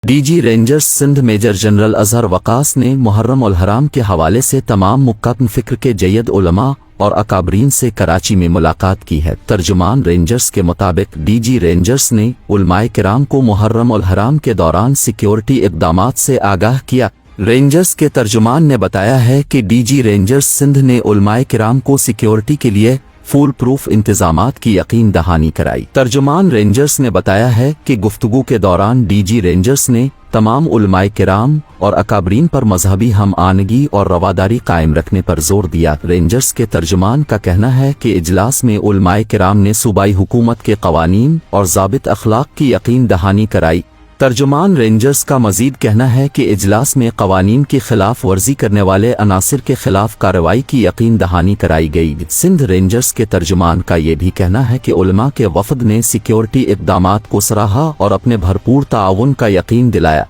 D G Rangers Sindh major general Azhar Waqas نے محرم الحرام کے حوالے سے تمام مقام فکر کے جید علماء اور اکابرین سے کراچی میں ملاقات کی ہے۔ ترجمان رینجرز کے مطابق ڈی جی رینجرز نے علماء کرام کو محرم الحرام کے دوران سیکیورٹی اقدامات سے آگاہ کیا۔ رینجرز کے ترجمان نے بتایا ہے کہ ڈی جی رینجرز سندھ نے علماء کرام کو سیکیورٹی کے لیے فول پروف انتظامات کی یقین دہانی کرائی۔ ترجمان رینجرز نے بتایا ہے کہ گفتگو کے دوران ڈی جی رینجرز نے تمام علماء کرام اور اکابرین پر مذہبی ہم آہنگی اور رواداری قائم رکھنے پر زور دیا۔ رینجرز کے ترجمان کا کہنا ہے کہ اجلاس میں علماء کرام نے صوبائی حکومت کے قوانین اور ضابط اخلاق کی یقین دہانی کرائی۔ ترجمان رینجرز کا مزید کہنا ہے کہ اجلاس میں قوانین کی خلاف ورزی کرنے والے عناصر کے خلاف کارروائی کی یقین دہانی کرائی گئی۔ سندھ رینجرز کے ترجمان کا یہ بھی کہنا ہے کہ علماء کے وفد نے سیکیورٹی اقدامات کو سراہا اور اپنے بھرپور تعاون کا یقین دلایا۔